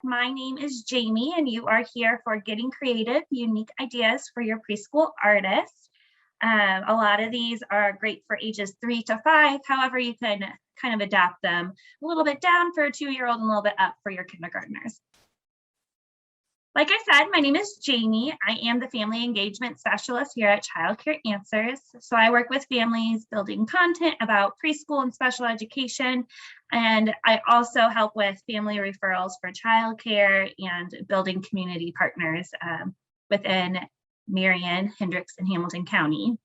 My name is Jamie, and you are here for Getting Creative, Unique Ideas for Your Preschool Artists. A lot of these are great for ages 3 to 5. However, you can kind of adapt them a little bit down for a 2-year-old and a little bit up for your kindergartners. Like I said, my name is Jamie. I am the Family Engagement Specialist here at Child Care Answers. So I work with families building content about preschool and special education. And I also help with family referrals for childcare and building community partners within Marion, Hendricks, and Hamilton County.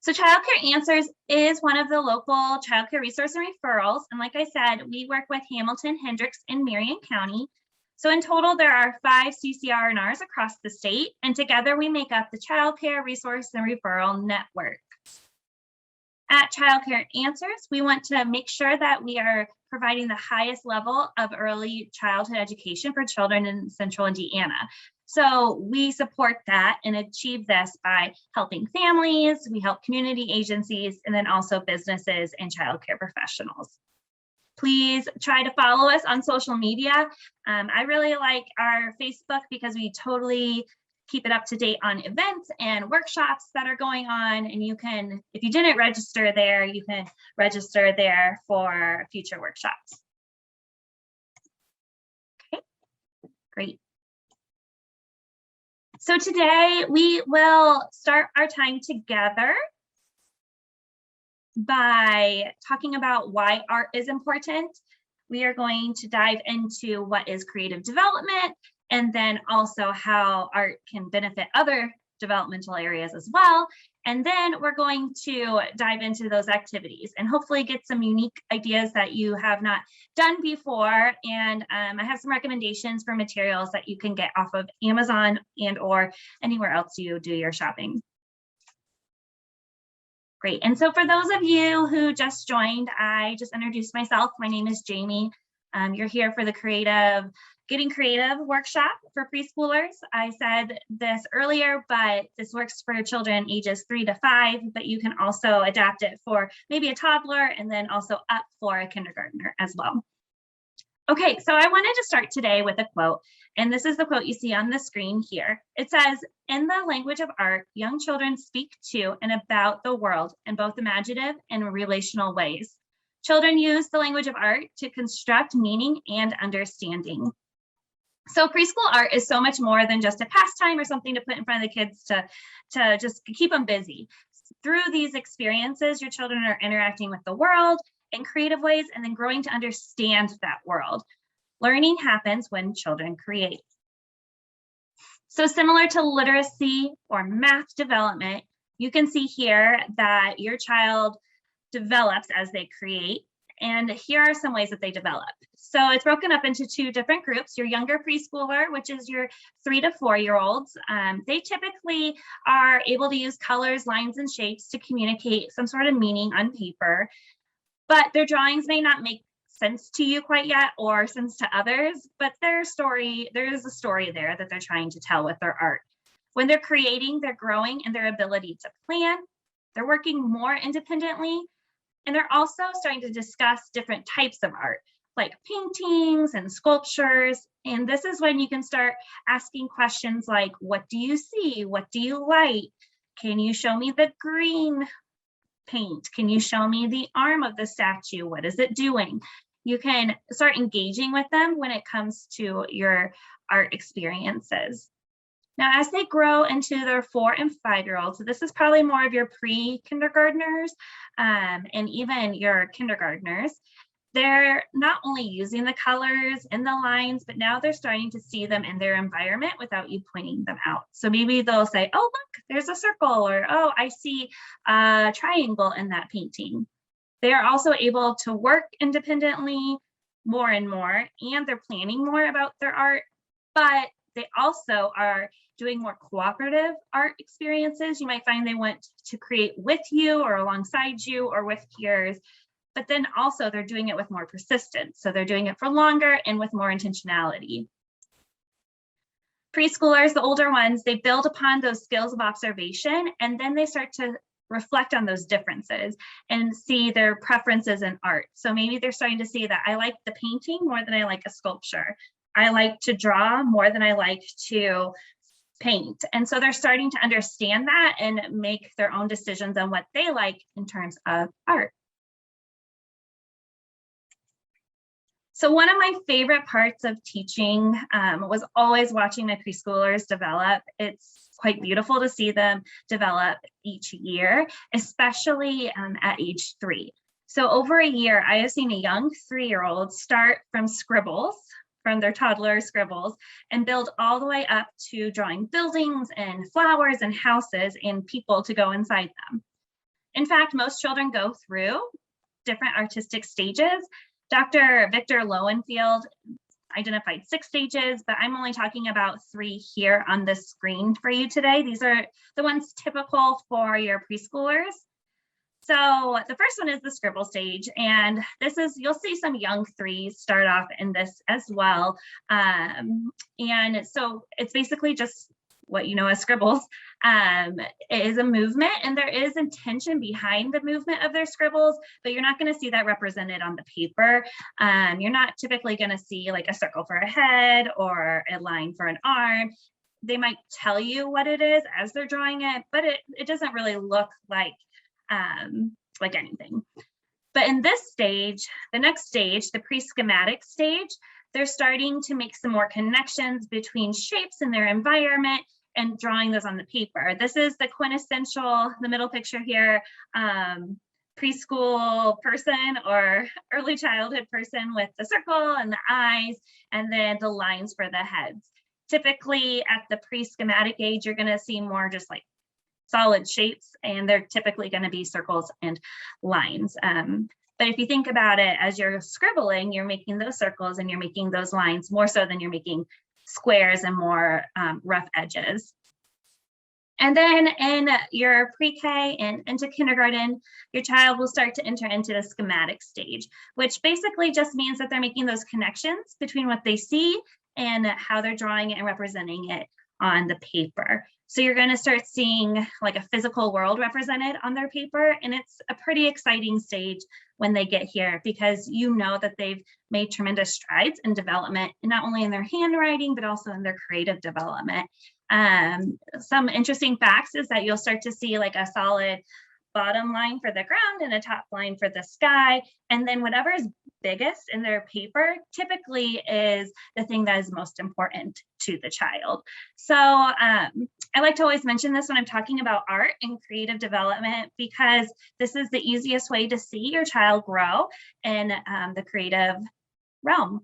So Child Care Answers is one of the local childcare resource and referrals. And like I said, we work with Hamilton, Hendricks, and Marion County. So in total, there are 5 CCR&Rs across the state, and together we make up the Child Care Resource and Referral Network. At Child Care Answers, we want to make sure that we are providing the highest level of early childhood education for children in Central Indiana. So we support that and achieve this by helping families, we help community agencies, and then also businesses and childcare professionals. Please try to follow us on social media. I really like our Facebook because we totally keep it up to date on events and workshops that are going on. And you can, if you didn't register there, you can register there for future workshops. Okay, great. So today we will start our time together by talking about why art is important. We are going to dive into what is creative development, and then also how art can benefit other developmental areas as well. And then we're going to dive into those activities and hopefully get some unique ideas that you have not done before. And I have some recommendations for materials that you can get off of Amazon and/or anywhere else you do your shopping. Great. And so for those of you who just joined, I just introduced myself. My name is Jamie. You're here for the Getting Creative workshop for preschoolers. I said this earlier, but this works for children ages 3 to 5, but you can also adapt it for maybe a toddler and then also up for a kindergartner as well. Okay, so I wanted to start today with a quote, and this is the quote you see on the screen here. It says, "In the language of art, young children speak to and about the world in both imaginative and relational ways. Children use the language of art to construct meaning and understanding." So preschool art is so much more than just a pastime or something to put in front of the kids to just keep them busy. Through these experiences, your children are interacting with the world in creative ways and then growing to understand that world. Learning happens when children create. So similar to literacy or math development, you can see here that your child develops as they create. And here are some ways that they develop. So it's broken up into 2 different groups. Your younger preschooler, which is your 3 to 4-year-olds, they typically are able to use colors, lines, and shapes to communicate some sort of meaning on paper, but their drawings may not make sense to you quite yet or sense to others, but there is a story there that they're trying to tell with their art. When they're creating, they're growing in their ability to plan, they're working more independently, and they're also starting to discuss different types of art, like paintings and sculptures. And this is when you can start asking questions like, what do you see? What do you like? Can you show me the green paint? Can you show me the arm of the statue? What is it doing? You can start engaging with them when it comes to your art experiences. Now, as they grow into their 4 and 5-year-olds, so this is probably more of your pre-kindergartners and even your kindergartners, they're not only using the colors and the lines, but now they're starting to see them in their environment without you pointing them out. So maybe they'll say, oh, look, there's a circle, or, oh, I see a triangle in that painting. They are also able to work independently more and more, and they're planning more about their art, but they also are doing more cooperative art experiences. You might find they want to create with you or alongside you or with peers, but then also they're doing it with more persistence. So they're doing it for longer and with more intentionality. Preschoolers, the older ones, they build upon those skills of observation, and then they start to reflect on those differences and see their preferences in art. So maybe they're starting to see that I like the painting more than I like a sculpture. I like to draw more than I like to paint. And so they're starting to understand that and make their own decisions on what they like in terms of art. So one of my favorite parts of teaching was always watching my preschoolers develop. It's quite beautiful to see them develop each year, especially at age 3. So over a year, I have seen a young 3-year-old start from scribbles, from their toddler scribbles, and build all the way up to drawing buildings and flowers and houses and people to go inside them. In fact, most children go through different artistic stages. Dr. Victor Lowenfield identified 6 stages, but I'm only talking about 3 here on the screen for you today. These are the ones typical for your preschoolers. So the first one is the scribble stage, and this is, you'll see some young 3s start off in this as well. And so it's basically just what you know as scribbles. It is a movement, and there is intention behind the movement of their scribbles, but you're not going to see that represented on the paper. You're not typically going to see like a circle for a head or a line for an arm. They might tell you what it is as they're drawing it, but it doesn't really look like anything. But in this stage, the next stage, the pre-schematic stage, they're starting to make some more connections between shapes in their environment and drawing those on the paper. This is the quintessential, the middle picture here, preschool person or early childhood person with the circle and the eyes, and then the lines for the heads. Typically at the pre-schematic age, you're gonna see more just like solid shapes, and they're typically gonna be circles and lines. But if you think about it, as you're scribbling, you're making those circles and you're making those lines more so than you're making squares and more rough edges. And then in your pre-K and into kindergarten, your child will start to enter into the schematic stage, which basically just means that they're making those connections between what they see and how they're drawing it and representing it on the paper. So you're going to start seeing like a physical world represented on their paper, and it's a pretty exciting stage when they get here, because you know that they've made tremendous strides in development, not only in their handwriting, but also in their creative development. Some interesting facts is that you'll start to see like a solid bottom line for the ground and a top line for the sky. And then whatever is biggest in their paper typically is the thing that is most important to the child. So I like to always mention this when I'm talking about art and creative development, because this is the easiest way to see your child grow in the creative realm.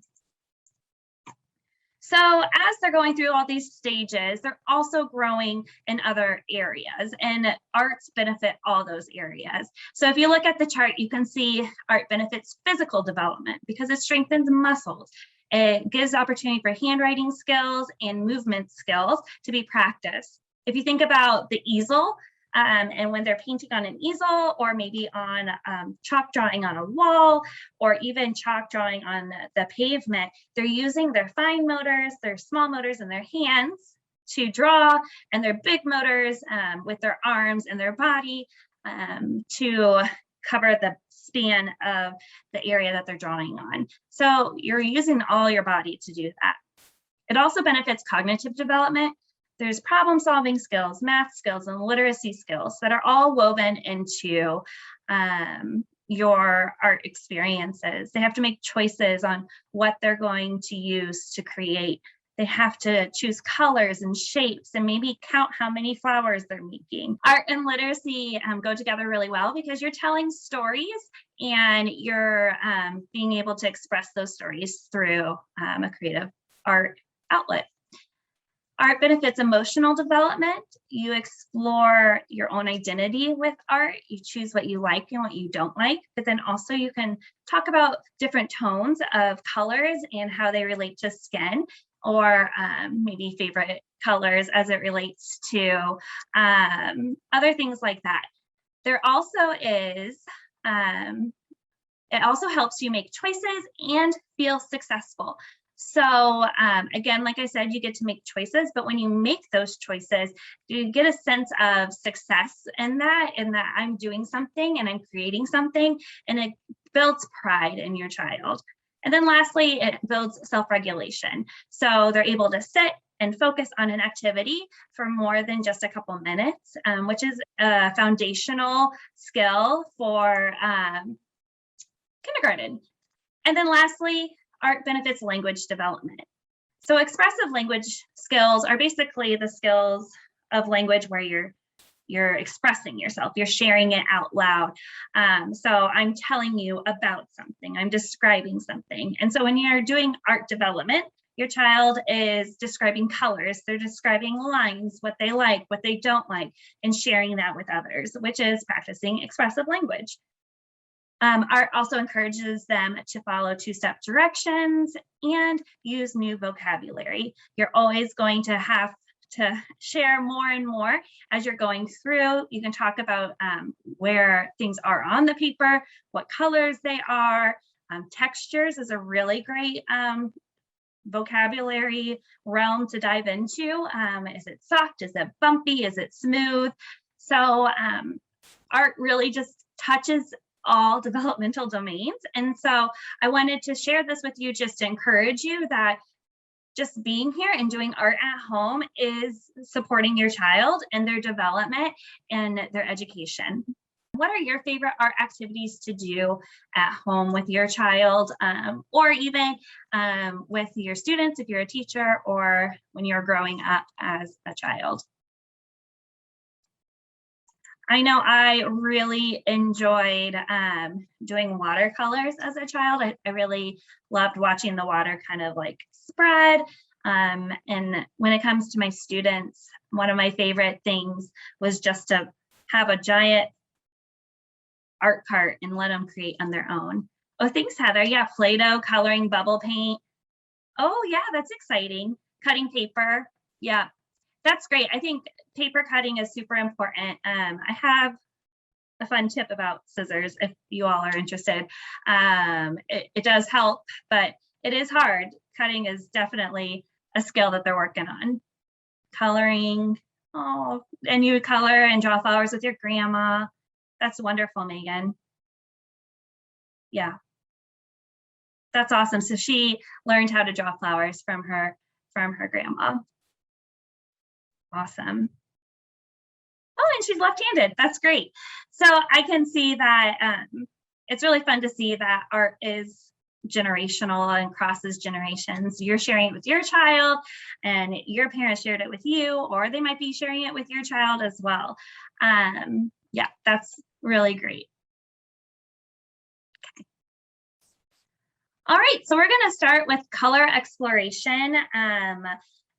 So as they're going through all these stages, they're also growing in other areas, and arts benefit all those areas. So if you look at the chart, you can see art benefits physical development because it strengthens muscles. It gives opportunity for handwriting skills and movement skills to be practiced. If you think about the easel, and when they're painting on an easel, or maybe on chalk drawing on a wall, or even chalk drawing on the pavement, they're using their fine motors, their small motors in their hands to draw, and their big motors with their arms and their body to cover the span of the area that they're drawing on. So you're using all your body to do that. It also benefits cognitive development. There's problem solving skills, math skills, and literacy skills that are all woven into your art experiences. They have to make choices on what they're going to use to create. They have to choose colors and shapes and maybe count how many flowers they're making. Art and literacy go together really well because you're telling stories and you're being able to express those stories through a creative art outlet. Art benefits emotional development. You explore your own identity with art. You choose what you like and what you don't like, but then also you can talk about different tones of colors and how they relate to skin, or maybe favorite colors as it relates to other things like that. There also is It also helps you make choices and feel successful. So again, like I said, you get to make choices, but when you make those choices, you get a sense of success in that I'm doing something and I'm creating something, and it builds pride in your child. And then lastly, it builds self-regulation. So they're able to sit and focus on an activity for more than just a couple minutes, which is a foundational skill for kindergarten. And then lastly, art benefits language development. So expressive language skills are basically the skills of language where you're expressing yourself, you're sharing it out loud. So I'm telling you about something, I'm describing something. And so when you're doing art development, your child is describing colors, they're describing lines, what they like, what they don't like, and sharing that with others, which is practicing expressive language. Art also encourages them to follow two-step directions and use new vocabulary. You're always going to have to share more and more as you're going through. You can talk about where things are on the paper, what colors they are. Textures is a really great vocabulary realm to dive into. Is it soft? Is it bumpy? Is it smooth? So art really just touches all developmental domains. And so I wanted to share this with you just to encourage you that just being here and doing art at home is supporting your child and their development and their education. What are your favorite art activities to do at home with your child, or even with your students if you're a teacher, or when you're growing up as a child? I know I really enjoyed doing watercolors as a child. I really loved watching the water kind of like spread. And when it comes to my students, one of my favorite things was just to have a giant art cart and let them create on their own. Oh, thanks, Heather. Yeah, Play-Doh, coloring, bubble paint. Oh, yeah, that's exciting. Cutting paper. Yeah, that's great. I think paper cutting is super important. I have a fun tip about scissors if you all are interested. It does help, but it is hard. Cutting is definitely a skill that they're working on. Coloring. Oh, and you color and draw flowers with your grandma. That's wonderful, Megan. Yeah, that's awesome. So she learned how to draw flowers from her grandma. Awesome. Oh, and she's left-handed. That's great. So I can see that it's really fun to see that art is generational and crosses generations. You're sharing it with your child and your parents shared it with you, or they might be sharing it with your child as well. Yeah, that's really great. Okay. All right, so we're going to start with color exploration.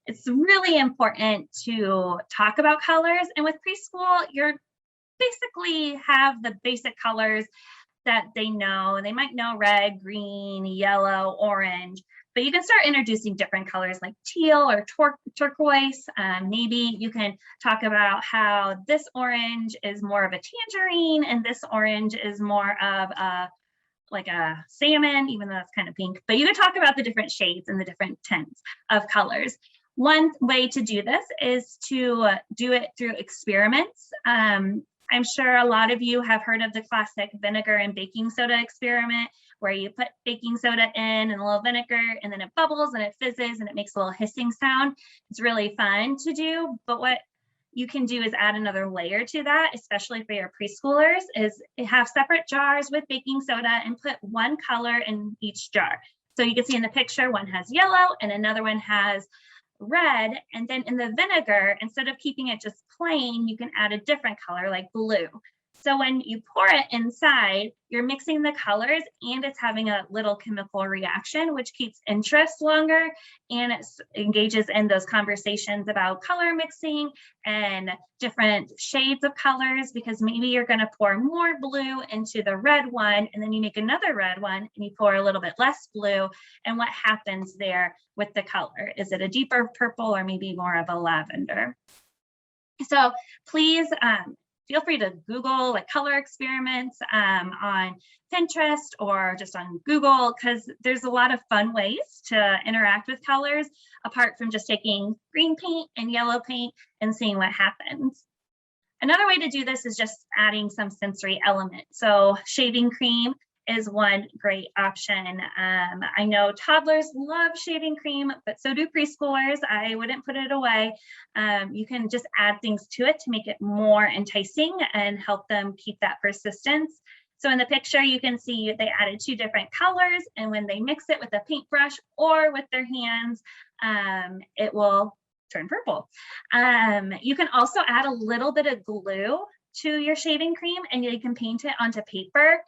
It's really important to talk about colors, and with preschool, you're basically have the basic colors that they know. They might know red, green, yellow, orange, but you can start introducing different colors like teal or turquoise. Maybe you can talk about how this orange is more of a tangerine and this orange is more of like a salmon, even though that's kind of pink. But you can talk about the different shades and the different tints of colors. One way to do this is to do it through experiments. I'm sure a lot of you have heard of the classic vinegar and baking soda experiment, where you put baking soda in and a little vinegar, and then it bubbles and it fizzes and it makes a little hissing sound. It's really fun to do, but what you can do is add another layer to that, especially for your preschoolers, is have separate jars with baking soda and put one color in each jar. So you can see in the picture, one has yellow and another one has red, and then in the vinegar, instead of keeping it just plain, you can add a different color like blue. So when you pour it inside, you're mixing the colors and it's having a little chemical reaction, which keeps interest longer, and it engages in those conversations about color mixing and different shades of colors, because maybe you're going to pour more blue into the red one, and then you make another red one and you pour a little bit less blue. And what happens there with the color? Is it a deeper purple or maybe more of a lavender? So please feel free to Google like color experiments on Pinterest or just on Google, because there's a lot of fun ways to interact with colors apart from just taking green paint and yellow paint and seeing what happens. Another way to do this is just adding some sensory element. So shaving cream is one great option. I know toddlers love shaving cream, but so do preschoolers. I wouldn't put it away. You can just add things to it to make it more enticing and help them keep that persistence. So in the picture, you can see they added 2 different colors, and when they mix it with a paintbrush or with their hands, it will turn purple. You can also add a little bit of glue to your shaving cream, and you can paint it onto paper.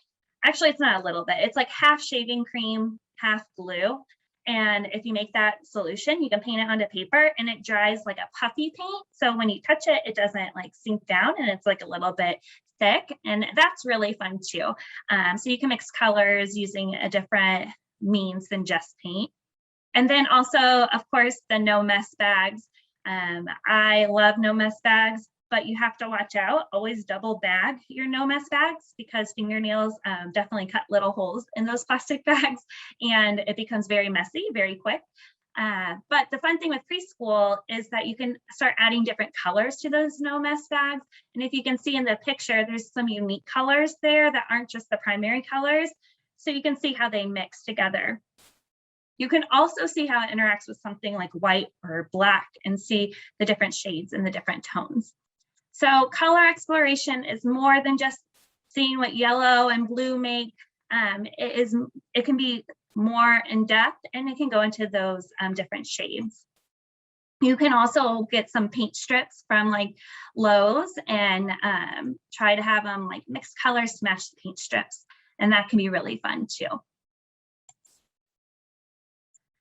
Actually, it's not a little bit, it's like half shaving cream, half glue. And if you make that solution, you can paint it onto paper and it dries like a puffy paint. So when you touch it, it doesn't like sink down and it's like a little bit thick. And that's really fun too. So you can mix colors using a different means than just paint. And then also, of course, the no mess bags. I love no mess bags, but you have to watch out. Always double bag your no mess bags, because fingernails definitely cut little holes in those plastic bags and it becomes very messy very quick. But the fun thing with preschool is that you can start adding different colors to those no mess bags. And if you can see in the picture, there's some unique colors there that aren't just the primary colors. So you can see how they mix together. You can also see how it interacts with something like white or black and see the different shades and the different tones. So color exploration is more than just seeing what yellow and blue make. It can be more in depth, and it can go into those different shades. You can also get some paint strips from like Lowe's and try to have them like mixed colors to match the paint strips, and that can be really fun too.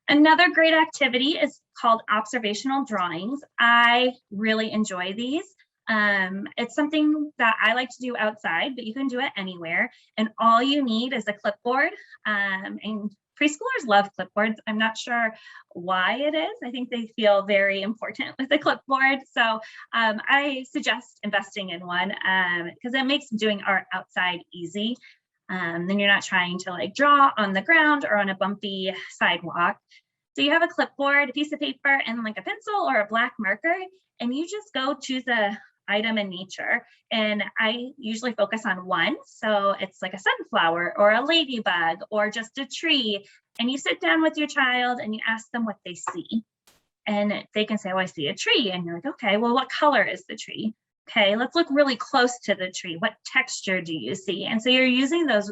Another great activity is called observational drawings. I really enjoy these. It's something that I like to do outside, but you can do it anywhere. And all you need is a clipboard. And preschoolers love clipboards. I'm not sure why it is. I think they feel very important with a clipboard. So I suggest investing in one because it makes doing art outside easy. Then you're not trying to like draw on the ground or on a bumpy sidewalk. So you have a clipboard, a piece of paper, and like a pencil or a black marker, and you just go choose a item in nature. And I usually focus on one. So it's like a sunflower or a ladybug or just a tree. And you sit down with your child and you ask them what they see. And they can say, oh, I see a tree. And you're like, okay, well, what color is the tree? Okay, let's look really close to the tree. What texture do you see? And so you're using those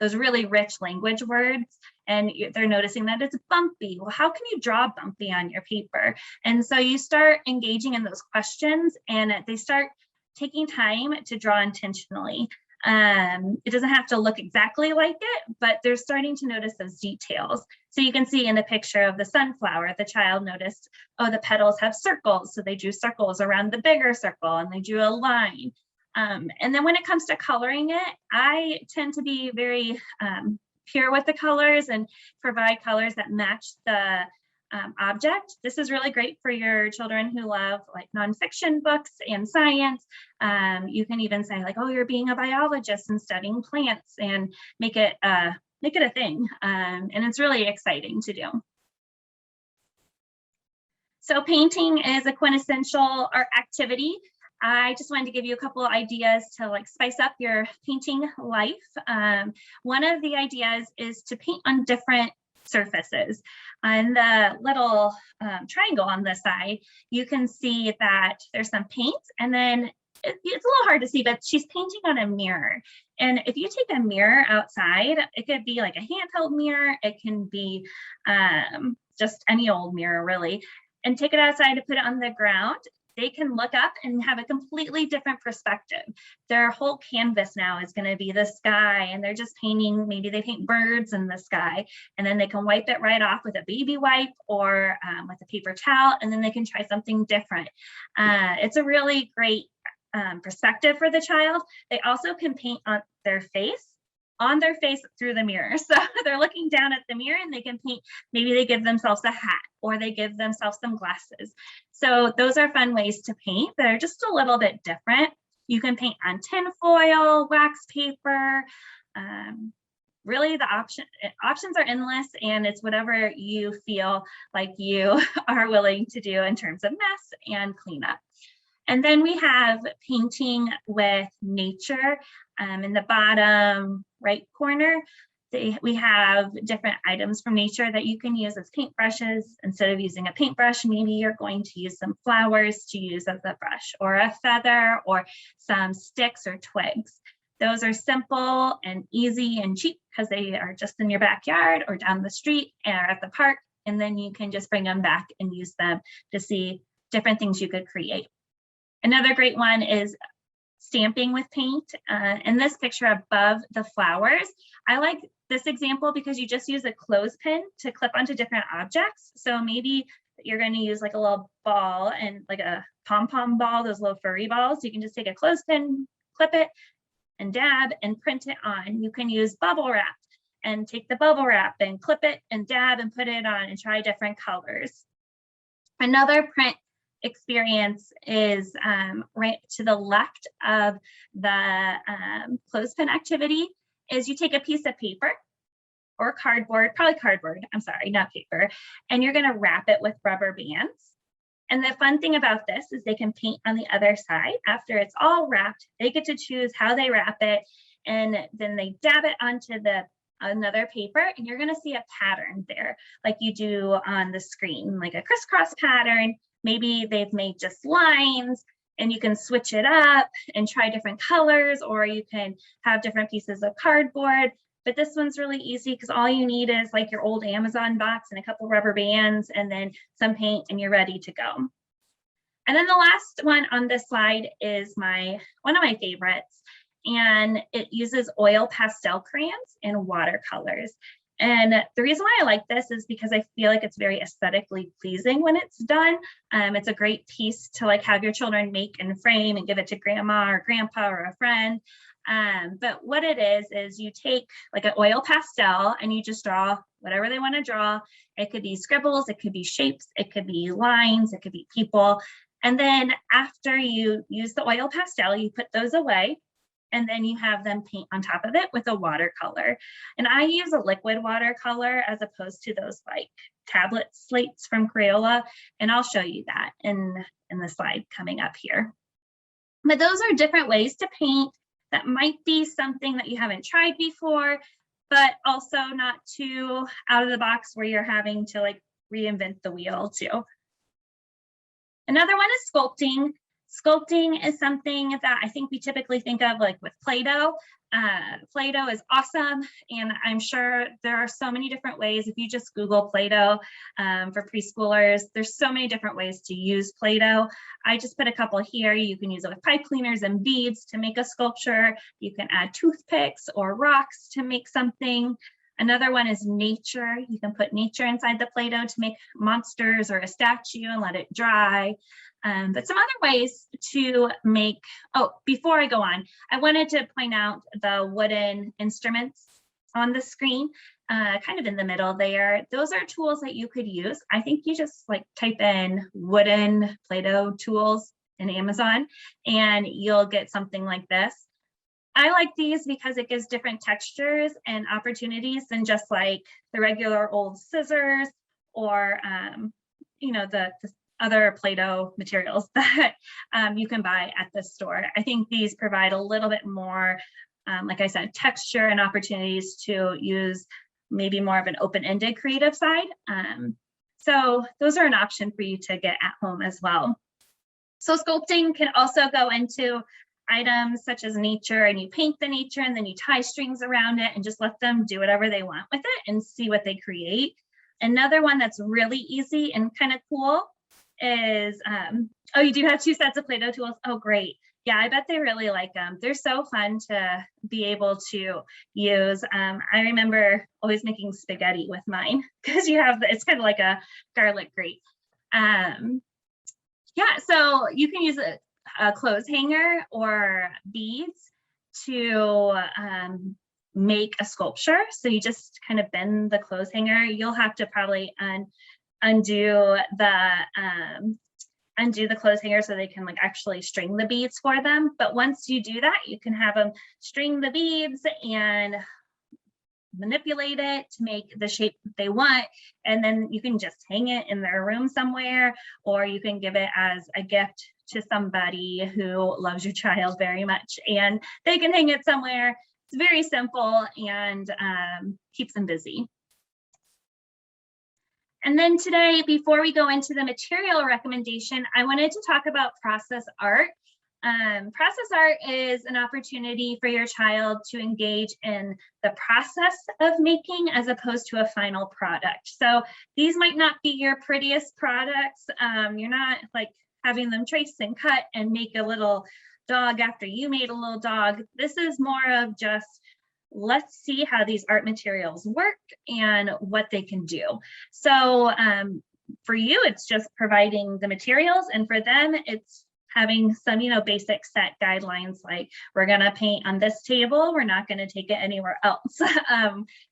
really rich language words, and they're noticing that it's bumpy. Well, how can you draw bumpy on your paper? And so you start engaging in those questions, and they start taking time to draw intentionally. It doesn't have to look exactly like it, but they're starting to notice those details. So you can see in the picture of the sunflower, the child noticed, oh, the petals have circles. So they drew circles around the bigger circle and they drew a line. And then when it comes to coloring it, I tend to be very pure with the colors and provide colors that match the object. This is really great for your children who love like nonfiction books and science. You can even say like, oh, you're being a biologist and studying plants, and make it a thing. And it's really exciting to do. So painting is a quintessential art activity. I just wanted to give you a couple of ideas to like spice up your painting life. One of the ideas is to paint on different surfaces. On the little triangle on the side, you can see that there's some paint, and then it's a little hard to see, but she's painting on a mirror. And if you take a mirror outside, it could be like a handheld mirror, it can be just any old mirror really, and take it outside to put it on the ground. They can look up and have a completely different perspective. Their whole canvas now is going to be the sky, and they're just painting, maybe they paint birds in the sky, and then they can wipe it right off with a baby wipe or with a paper towel, and then they can try something different. It's a really great perspective for the child. They also can paint on their face on their face through the mirror. So they're looking down at the mirror and they can paint. Maybe they give themselves a hat or they give themselves some glasses. So those are fun ways to paint that are just a little bit different. You can paint on tin foil, wax paper. Really the options are endless, and it's whatever you feel like you are willing to do in terms of mess and cleanup. And then we have painting with nature. In the bottom right corner, we have different items from nature that you can use as paintbrushes. Instead of using a paintbrush, maybe you're going to use some flowers to use as a brush, or a feather, or some sticks or twigs. Those are simple and easy and cheap because they are just in your backyard or down the street or at the park. And then you can just bring them back and use them to see different things you could create. Another great one is stamping with paint. In this picture above the flowers, I like this example because you just use a clothespin to clip onto different objects. So maybe you're going to use like a little ball and like a pom-pom ball, those little furry balls. You can just take a clothespin, clip it, and dab and print it on. You can use bubble wrap and take the bubble wrap and clip it and dab and put it on and try different colors. Another print experience is right to the left of the clothespin activity is you take a piece of paper or cardboard, probably cardboard, I'm sorry, not paper, and you're gonna wrap it with rubber bands. And the fun thing about this is they can paint on the other side. After it's all wrapped, they get to choose how they wrap it, and then they dab it onto another paper, and you're gonna see a pattern there, like you do on the screen, like a crisscross pattern. Maybe they've made just lines, and you can switch it up and try different colors, or you can have different pieces of cardboard. But this one's really easy because all you need is like your old Amazon box and a couple rubber bands and then some paint, and you're ready to go. And then the last one on this slide is one of my favorites, and it uses oil pastel crayons and watercolors. And the reason why I like this is because I feel like it's very aesthetically pleasing when it's done. It's a great piece to like have your children make and frame and give it to grandma or grandpa or a friend. But what it is you take like an oil pastel and you just draw whatever they want to draw. It could be scribbles, it could be shapes, it could be lines, it could be people. And then after you use the oil pastel, you put those away. And then you have them paint on top of it with a watercolor. And I use a liquid watercolor as opposed to those like tablet slates from Crayola. And I'll show you that in the slide coming up here. But those are different ways to paint that might be something that you haven't tried before, but also not too out of the box where you're having to like reinvent the wheel too. Another one is sculpting. Sculpting is something that I think we typically think of like with Play-Doh. Play-Doh is awesome, and I'm sure there are so many different ways. If you just Google Play-Doh for preschoolers, there's so many different ways to use Play-Doh. I just put a couple here. You can use it with pipe cleaners and beads to make a sculpture. You can add toothpicks or rocks to make something. Another one is nature. You can put nature inside the Play-Doh to make monsters or a statue and let it dry. But some other ways to make, before I go on, I wanted to point out the wooden instruments on the screen, kind of in the middle there. Those are tools that you could use. I think you just like type in wooden Play-Doh tools in Amazon and you'll get something like this. I like these because it gives different textures and opportunities than just like the regular old scissors or, the other Play-Doh materials that you can buy at the store. I think these provide a little bit more, like I said, texture and opportunities to use maybe more of an open-ended creative side. So those are an option for you to get at home as well. So sculpting can also go into items such as nature, and you paint the nature and then you tie strings around it and just let them do whatever they want with it and see what they create. Another one that's really easy and kind of cool is, you do have 2 sets of Play-Doh tools. Oh, great. Yeah, I bet they really like them. They're so fun to be able to use. I remember always making spaghetti with mine because it's kind of like a garlic grate. So you can use a clothes hanger or beads to make a sculpture. So you just kind of bend the clothes hanger. You'll have to probably undo the clothes hanger so they can like actually string the beads for them. But once you do that, you can have them string the beads and manipulate it to make the shape they want, and then you can just hang it in their room somewhere, or you can give it as a gift to somebody who loves your child very much and they can hang it somewhere. It's very simple and keeps them busy. And then today, before we go into the material recommendation, I wanted to talk about process art. Process art is an opportunity for your child to engage in the process of making as opposed to a final product. So these might not be your prettiest products. You're not like having them trace and cut and make a little dog after you made a little dog. This is more of just, let's see how these art materials work and what they can do. So for you, it's just providing the materials, and for them, it's having some, basic set guidelines, like we're gonna paint on this table, we're not gonna take it anywhere else.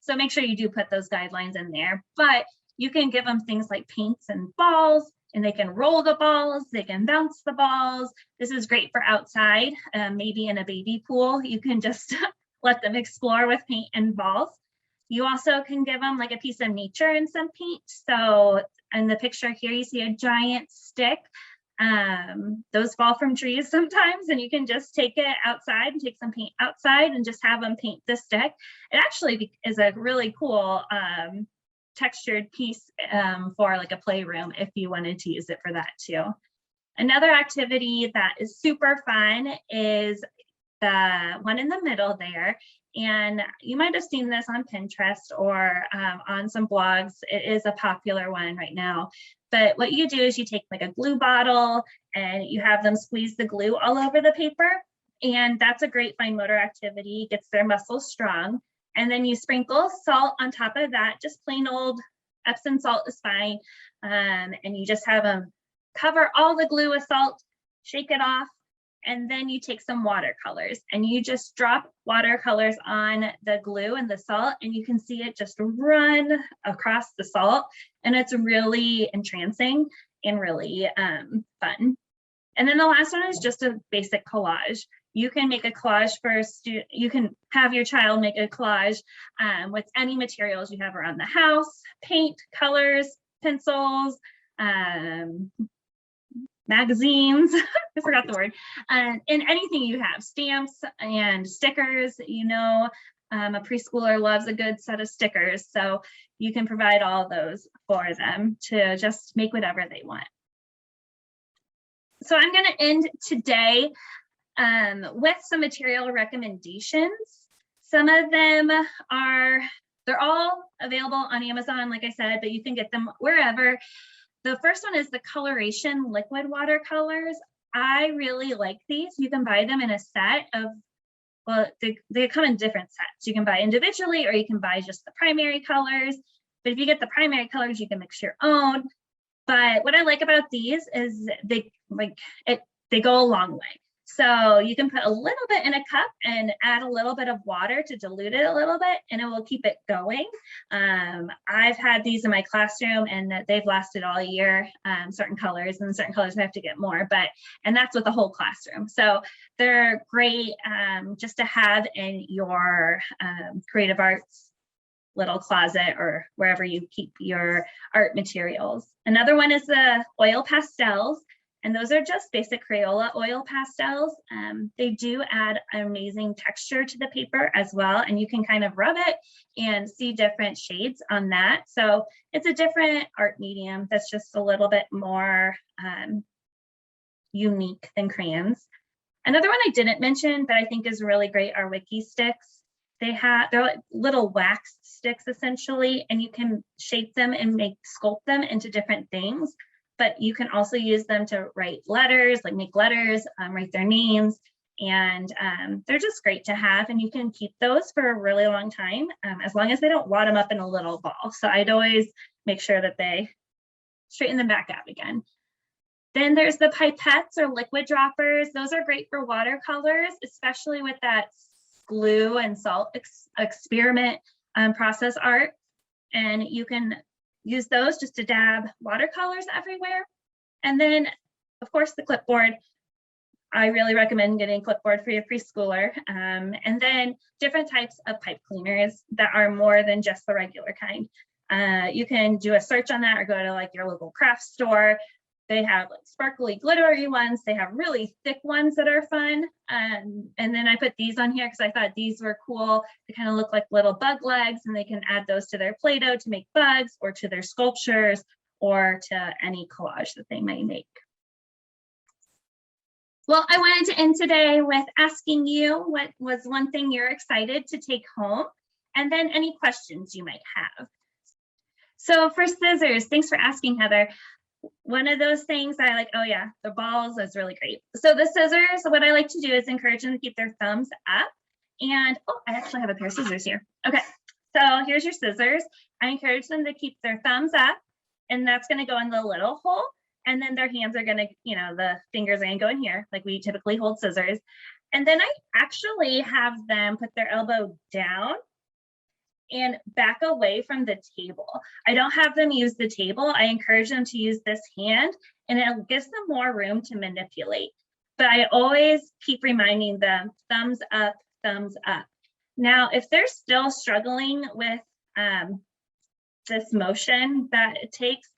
So make sure you do put those guidelines in there, but you can give them things like paints and balls, and they can roll the balls, they can bounce the balls. This is great for outside, maybe in a baby pool. You can just let them explore with paint and balls. You also can give them like a piece of nature and some paint. So in the picture here, you see a giant stick. Those fall from trees sometimes, and you can just take it outside and take some paint outside and just have them paint the stick. It actually is a really cool textured piece for like a playroom if you wanted to use it for that too. Another activity that is super fun is the one in the middle there, and you might have seen this on Pinterest or on some blogs. It is a popular one right now. But what you do is you take like a glue bottle and you have them squeeze the glue all over the paper, and that's a great fine motor activity, gets their muscles strong. And then you sprinkle salt on top of that, just plain old Epsom salt is fine, and you just have them cover all the glue with salt, shake it off, and then you take some watercolors and you just drop watercolors on the glue and the salt, and you can see it just run across the salt, and it's really entrancing and really fun. And then the last one is just a basic collage. You can make a collage for you can have your child make a collage with any materials you have around the house: paint, colors, pencils, magazines, I forgot the word, and anything you have, stamps and stickers. A preschooler loves a good set of stickers, so you can provide all those for them to just make whatever they want. So I'm going to end today with some material recommendations. Some of them they're all available on Amazon, like I said, but you can get them wherever. The first one is the coloration liquid watercolors. I really like these. You can buy them in a set of, well, they come in different sets. You can buy individually, or you can buy just the primary colors. But if you get the primary colors, you can mix your own. But what I like about these is they go a long way. So you can put a little bit in a cup and add a little bit of water to dilute it a little bit, and it will keep it going. I've had these in my classroom and they've lasted all year, certain colors, and certain colors I have to get more, and that's with the whole classroom. So they're great just to have in your creative arts little closet or wherever you keep your art materials. Another one is the oil pastels. And those are just basic Crayola oil pastels. They do add amazing texture to the paper as well. And you can kind of rub it and see different shades on that. So it's a different art medium that's just a little bit more unique than crayons. Another one I didn't mention, but I think is really great, are Wiki sticks. They're like little wax sticks essentially, and you can shape them and sculpt them into different things. But you can also use them to write letters, like make letters, write their names, and they're just great to have. And you can keep those for a really long time, as long as they don't wad them up in a little ball. So I'd always make sure that they straighten them back out again. Then there's the pipettes or liquid droppers. Those are great for watercolors, especially with that glue and salt experiment process art. And you can use those just to dab watercolors everywhere. And then, of course, the clipboard. I really recommend getting a clipboard for your preschooler. And then different types of pipe cleaners that are more than just the regular kind. You can do a search on that or go to like your local craft store. They have like sparkly, glittery ones. They have really thick ones that are fun. And then I put these on here because I thought these were cool. They kind of look like little bug legs, and they can add those to their Play-Doh to make bugs, or to their sculptures, or to any collage that they may make. Well, I wanted to end today with asking you what was one thing you're excited to take home, and then any questions you might have. So for scissors, thanks for asking, Heather. One of those things I like, oh yeah, the balls is really great. So the scissors, what I like to do is encourage them to keep their thumbs up. And, oh, I actually have a pair of scissors here. Okay, so here's your scissors. I encourage them to keep their thumbs up, and that's gonna go in the little hole. And then their hands are gonna, you know, the fingers are gonna go in here, like we typically hold scissors. And then I actually have them put their elbow down and back away from the table. I don't have them use the table. I encourage them to use this hand, and it gives them more room to manipulate. But I always keep reminding them, thumbs up, thumbs up. Now, if they're still struggling with this motion that it takes,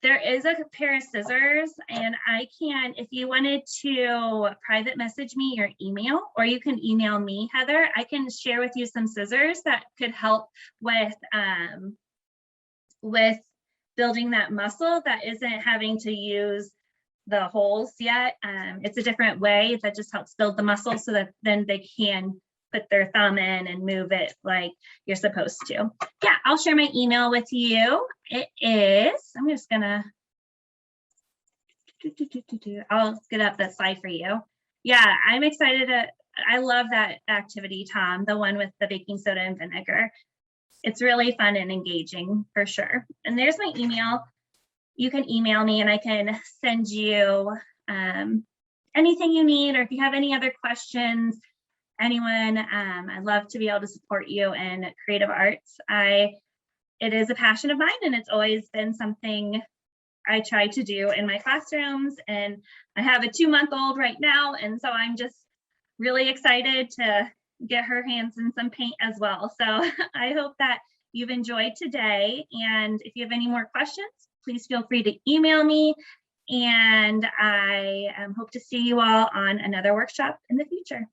there is a pair of scissors, and I can, if you wanted to private message me your email, or you can email me, Heather, I can share with you some scissors that could help with building that muscle that isn't having to use the holes yet. It's a different way that just helps build the muscle so that then they can put their thumb in and move it like you're supposed to. Yeah, I'll share my email with you. It is, I'm just gonna, I'll get up that slide for you. Yeah, I'm excited I love that activity, Tom, the one with the baking soda and vinegar. It's really fun and engaging for sure. And there's my email. You can email me and I can send you anything you need, or if you have any other questions, anyone, I'd love to be able to support you in creative arts. It is a passion of mine, and it's always been something I try to do in my classrooms. And I have a 2-month-old right now, and so I'm just really excited to get her hands in some paint as well. So I hope that you've enjoyed today, and if you have any more questions, please feel free to email me, and I hope to see you all on another workshop in the future.